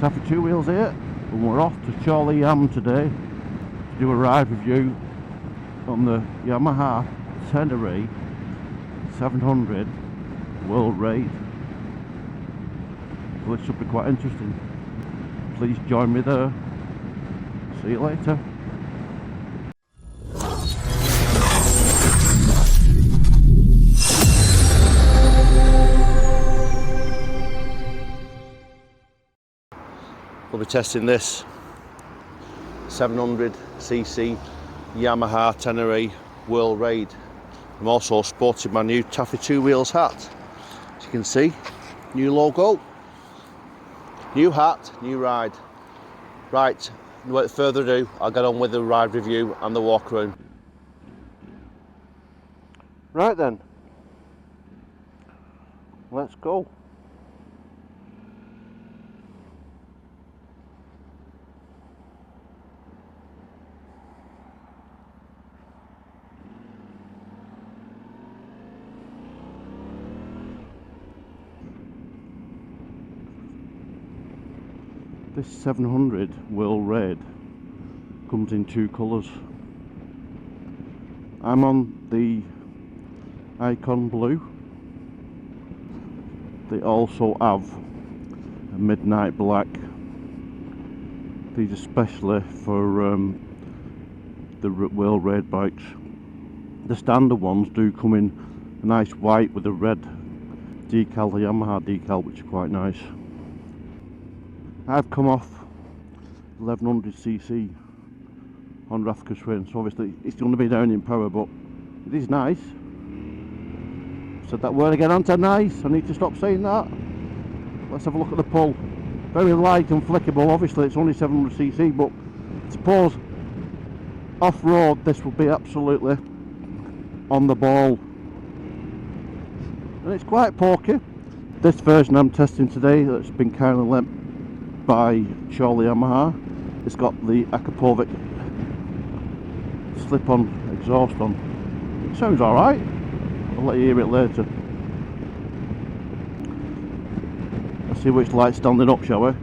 Taffy Two Wheels here, and we're off to Chorley Yam today to do a ride review on the Yamaha Tenere 700 world raid. So this should be quite interesting. Please join me there. See you later. We'll be testing this 700cc Yamaha Tenere World Raid. I'm also sporting my new Taffy Two Wheels hat. As you can see, new logo, new hat, new ride. Right, without further ado, I'll get on with the ride review and the walk around. Right then, let's go. This 700 World Raid comes in two colours. I'm on the Icon Blue. They also have a Midnight Black. These are specially for the World Raid bikes. The standard ones do come in a nice white with a red decal, the Yamaha decal, which is quite nice. I've come off 1100cc on Rafka Swin, so obviously it's going to be down in power, but it is nice. Said that word again, aren't I? Nice. I need to stop saying that. Let's have a look at the pull. Very light and flickable. Obviously it's only 700cc, but I suppose off-road this will be absolutely on the ball. And it's quite porky. This version I'm testing today, that's been kindly lent by Chorley Yamaha, it's got the Akapovic slip-on exhaust on. It sounds alright. I'll let you hear it later. Let's see which light's standing up, shall we?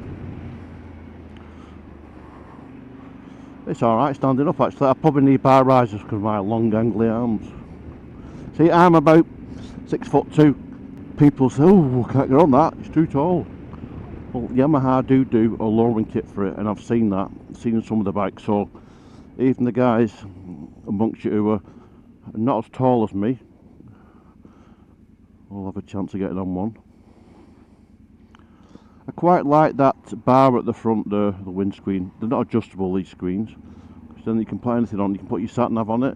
It's alright standing up actually. I probably need bar risers because of my long gangly arms. See, I'm about 6'2". People say, oh, I can't get on that, it's too tall. Well, Yamaha do a lowering kit for it, and I've seen that, seen some of the bikes, so even the guys amongst you who are not as tall as me will have a chance of getting on one. I quite like that bar at the front there, the windscreen. They're not adjustable, these screens, because then you can put anything on. You can put your sat nav on it,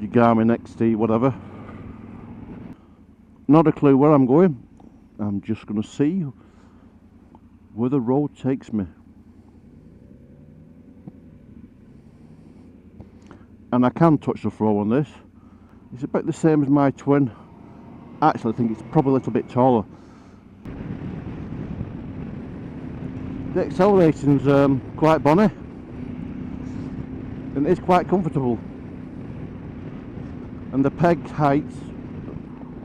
your Garmin XT, whatever. Not a clue where I'm going. I'm just going to see where the road takes me. And I can touch the floor on this. It's about the same as my twin. Actually I think it's probably a little bit taller. The acceleration's quite bonny and it's quite comfortable, and the peg heights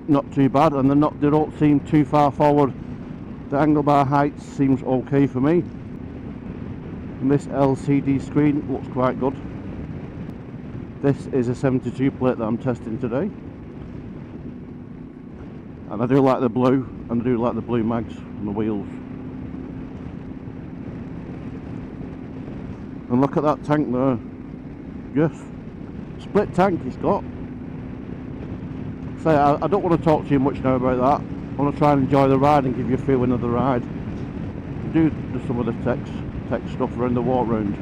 not too bad, and they don't seem too far forward. The angle bar height seems okay for me, and this LCD screen looks quite good. This is a 72 plate that I'm testing today, and I do like the blue, and I do like the blue mags on the wheels. And look at that tank there. Yes, split tank it's got. So I don't want to talk too much now about that. I want to try and enjoy the ride and give you a feeling of the ride. Do some of the tech stuff around the walk round.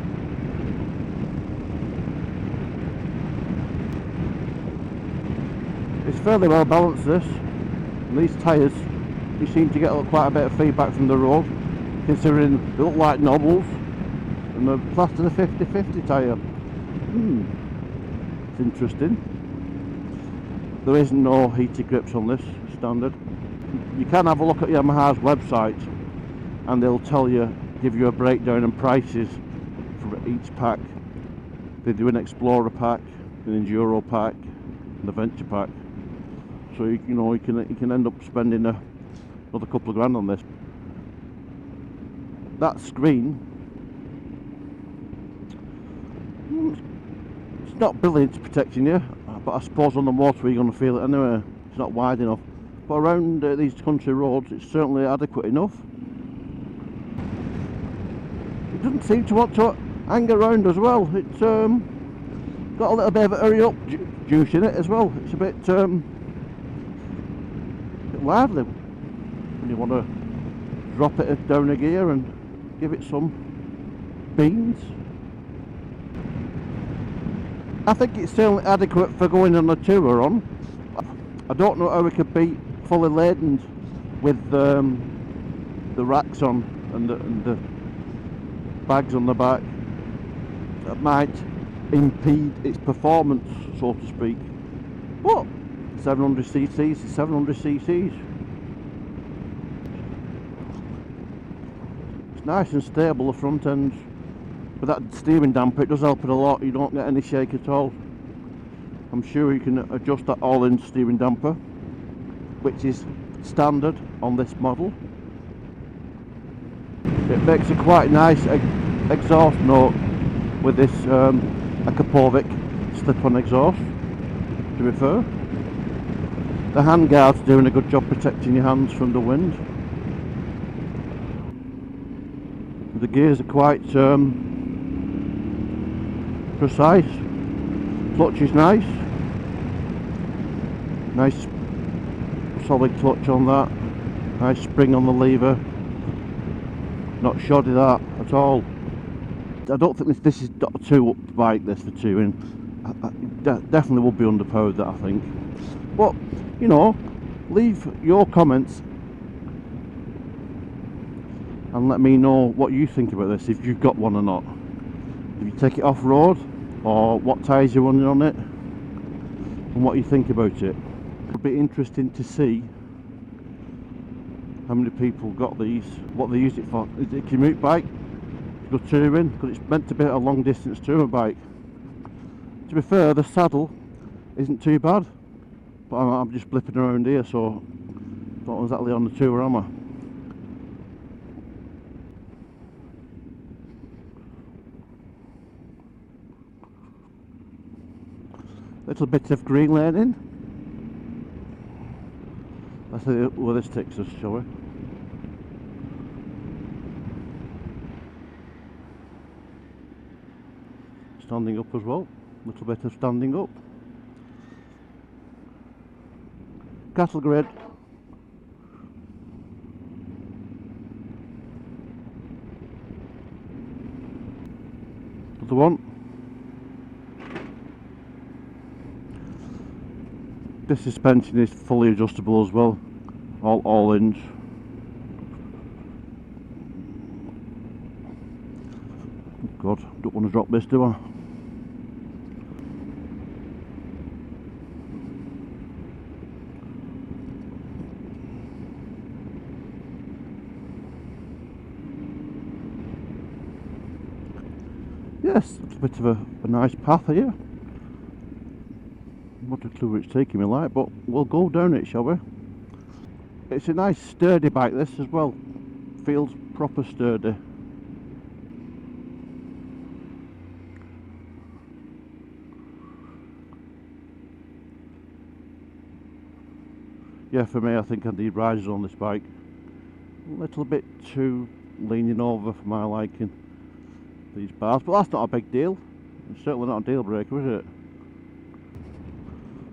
It's fairly well balanced this, and these tyres, you seem to get quite a bit of feedback from the road, considering they look like knobbles, and they're classed as a 50-50 tyre. It's interesting. There isn't no heated grips on this, standard. You can have a look at Yamaha's website and they'll tell you, give you a breakdown and prices for each pack. They do an Explorer pack, an Enduro pack, and a Venture pack. So you can end up spending another couple of grand on this. that screen, it's not brilliant protecting you, but I suppose on the motor you're going to feel it anyway. It's not wide enough, but around these country roads it's certainly adequate enough. It doesn't seem to want to hang around as well. It's got a little bit of a hurry up juice in it as well. It's a bit lively when you want to drop it down a gear and give it some beans. I think it's certainly adequate for going on a tour on. I don't know how it could be fully laden with the racks on and the bags on the back. That might impede its performance, so to speak. But 700cc is 700cc. It's nice and stable, the front end. With that steering damper, it does help it a lot. You don't get any shake at all. I'm sure you can adjust that all-in steering damper, which is standard on this model. It makes a quite nice exhaust note with this Akapovic slip-on exhaust, to be fair. The handguard's doing a good job protecting your hands from the wind. The gears are quite precise. Clutch is nice. Nice solid clutch on that. Nice spring on the lever. Not shoddy that at all. I don't think this is a 2-up bike, this for touring. Definitely would be underpowered, that I think. But you know, leave your comments and let me know what you think about this, if you've got one or not. If you take it off road, or what tyres you're running on it, and what you think about it. It'll be interesting to see how many people got these, what they use it for. Is it a commute bike? Go touring? Because it's meant to be a long distance touring bike. To be fair, the saddle isn't too bad, but I'm just blipping around here, so not exactly on the tour, am I? Little bit of green laning. Let's see where this takes us, shall we? Standing up as well. Little bit of standing up. Cattle grid. Another one. This suspension is fully adjustable as well, all ins. God, don't want to drop this, do I? Yes, it's a bit of a nice path here. Not a clue where it's taking me like, but we'll go down it, shall we? It's a nice sturdy bike, this as well. Feels proper sturdy. Yeah, for me, I think I need risers on this bike. A little bit too leaning over for my liking, these bars, but that's not a big deal. It's certainly not a deal breaker, is it?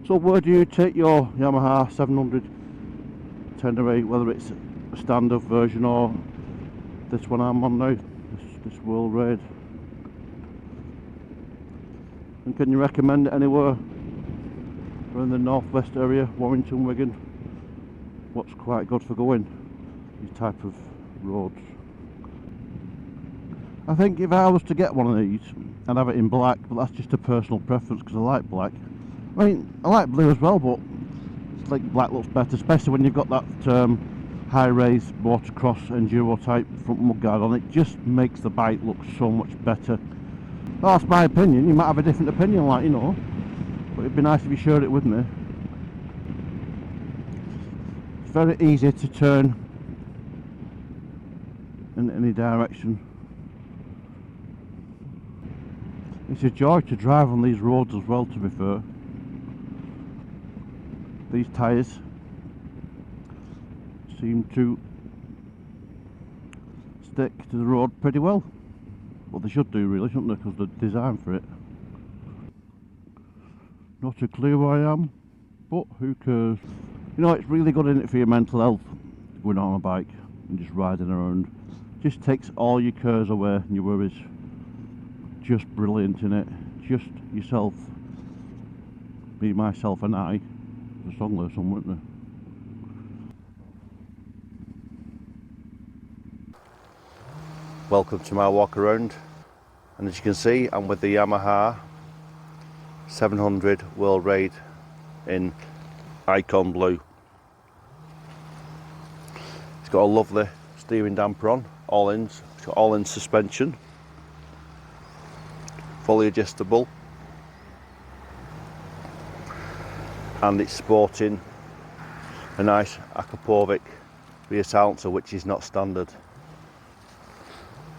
So where do you take your Yamaha 700 Tenere, whether it's a standard version or this one I'm on now, this World Raid? And can you recommend it anywhere around the northwest area, Warrington, Wigan? What's quite good for going these type of roads? I think if I was to get one of these, I'd have it in black, but that's just a personal preference because I like black. I mean, I like blue as well, but it's like black looks better, especially when you've got that high-raised motocross enduro type front mudguard on. It just makes the bike look so much better. Well, that's my opinion. You might have a different opinion, like, you know, but it'd be nice if you shared it with me. It's very easy to turn in any direction. It's a joy to drive on these roads as well, to be fair. These tyres seem to stick to the road pretty well. Well, they should do really, shouldn't they, because they're designed for it. Not a clue where I am, but who cares? You know, it's really good, isn't it, for your mental health, going on a bike and just riding around. Just takes all your cares away and your worries. Just brilliant, innit? Just yourself. Me, myself and I. There's a song there somewhere, isn't there? Welcome to my walk around, and as you can see, I'm with the Yamaha 700 World Raid in Icon Blue. It's got a lovely steering damper on, all-ins. It's got all-in suspension, fully adjustable, and it's sporting a nice Akapovic rear silencer, which is not standard.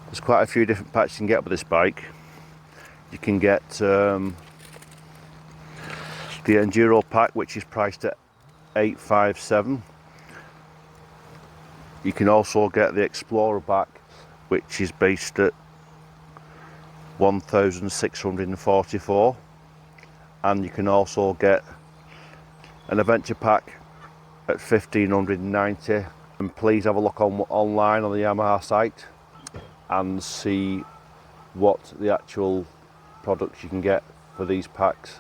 There's quite a few different packs you can get with this bike. You can get the Enduro pack, which is priced at $857. You can also get the Explorer pack, which is based at $1,644, and you can also get an Adventure pack at $1,590. And please have a look online on the Yamaha site and see what the actual products you can get for these packs.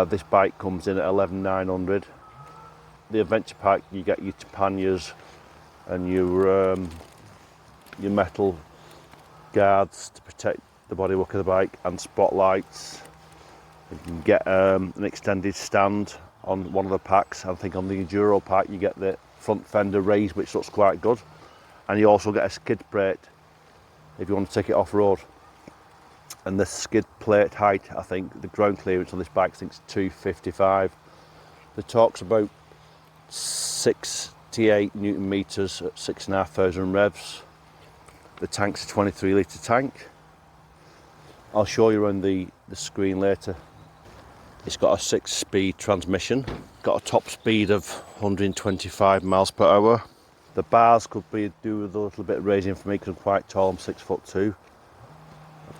This bike comes in at $11,900. The Adventure pack, you get your panniers and your metal guards to protect the bodywork of the bike, and spotlights. You can get an extended stand on one of the packs. I think on the Enduro pack you get the front fender raised, which looks quite good, and you also get a skid plate if you want to take it off-road. And the skid plate height, I think the ground clearance on this bike, I think is 255. The torque's about 68 Newton meters at 6,500 revs. The tank's a 23 litre tank. I'll show you on the screen later. It's got a 6-speed transmission, got a top speed of 125 miles per hour. The bars could do with a little bit of raising for me because I'm quite tall, I'm 6'2".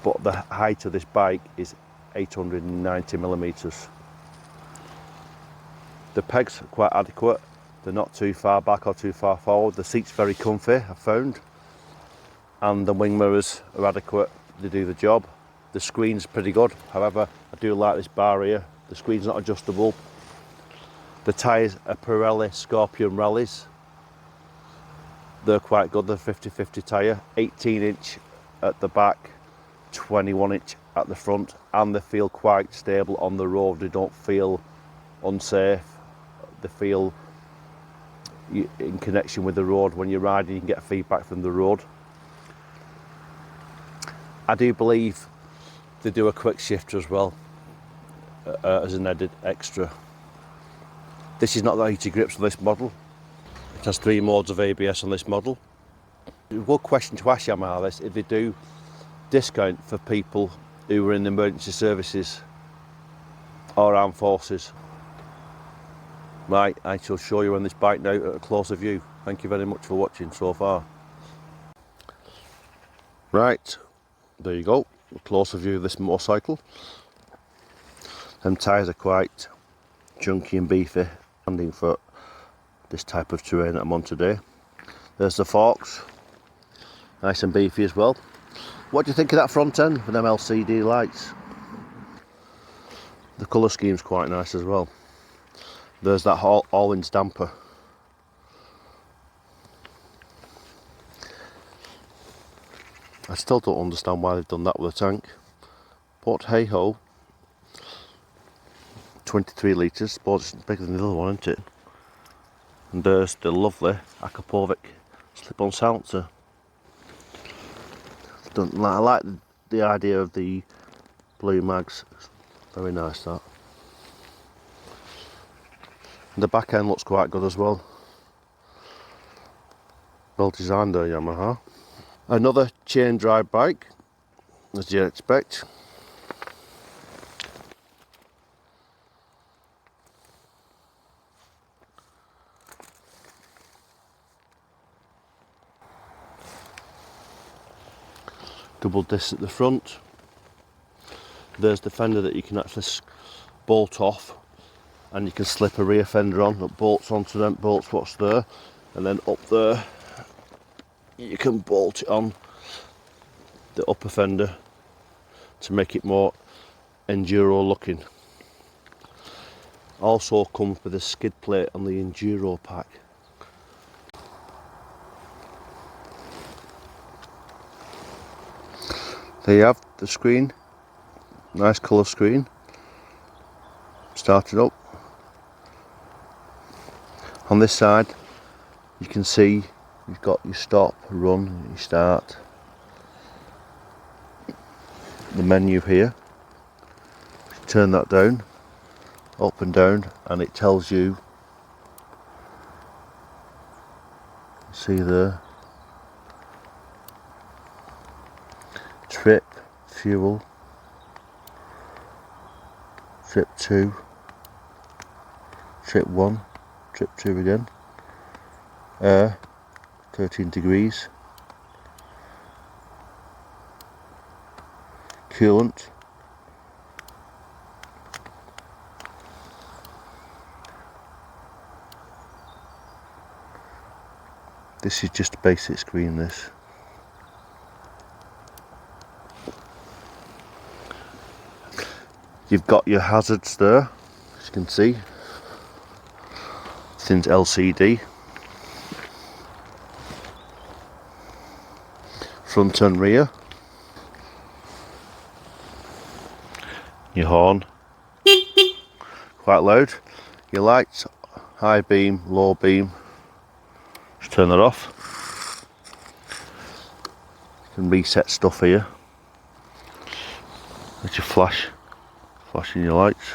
But the height of this bike is 890 millimeters. The pegs are quite adequate. They're not too far back or too far forward. The seat's very comfy, I've found. And the wing mirrors are adequate, they do the job. The screen's pretty good, however, I do like this bar here. The screen's not adjustable. The tyres are Pirelli Scorpion Rallies. They're quite good, they're 50/50 tyre. 18-inch at the back, 21-inch at the front, and they feel quite stable on the road. They don't feel unsafe. They feel in connection with the road. When you're riding, you can get feedback from the road. I do believe they do a quick shifter as well, as an added extra. This is not the heated grips on this model. It has 3 modes of ABS on this model. A good question to ask Yamaha this, if they do discount for people who are in emergency services or armed forces. Right, I shall show you on this bike now at a closer view. Thank you very much for watching so far. Right, there you go, a closer view of this motorcycle. Them tyres are quite chunky and beefy, standing for this type of terrain that I'm on today. There's the forks, nice and beefy as well. What do you think of that front end with them LCD lights? The colour scheme's quite nice as well. There's that all-in damper. I still don't understand why they've done that with a tank, but hey ho. 23 litres, but it's bigger than the other one, isn't it? And there's the lovely Akapovic slip-on silencer. I like the idea of the blue mags. Very nice, that. And the back end looks quite good as well. Well designed there, Yamaha. Another chain drive bike, as you'd expect. Double disc at the front. There's the fender that you can actually bolt off, and you can slip a rear fender on that bolts onto them, bolts what's there, and then up there you can bolt it on the upper fender to make it more enduro looking. Also comes with a skid plate on the enduro pack. There you have the screen, nice colour screen. Start it up. On this side you can see you've got your stop, run, your start. The menu here, turn that down, up and down, and it tells you, see there, trip, fuel, trip 2, trip 1, trip 2 again, air, 13 degrees, coolant, this is just a basic screen this. You've got your hazards there, as you can see, everything's LCD, front and rear, your horn, quite loud, your lights, high beam, low beam, just turn that off. You can reset stuff here, there's your flash, flashing your lights.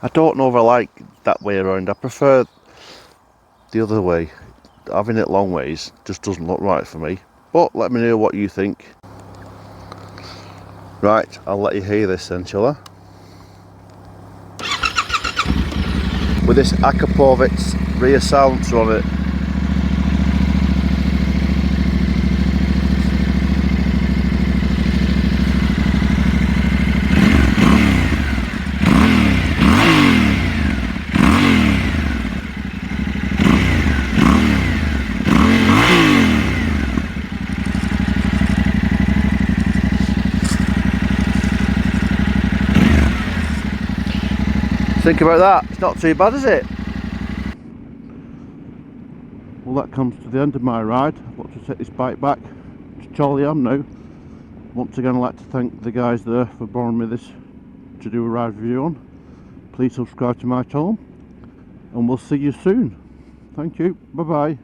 I don't know if I like that way around, I prefer the other way. Having it long ways just doesn't look right for me, but let me know what you think. Right, I'll let you hear this then, shall I? With this Akapovitz rear silencer on it. Think about that, it's not too bad, is it? Well, that comes to the end of my ride. I've got to take this bike back to Chorley now. Once again, I'd like to thank the guys there for borrowing me this to do a ride review on. Please subscribe to my channel, and we'll see you soon. Thank you, bye bye.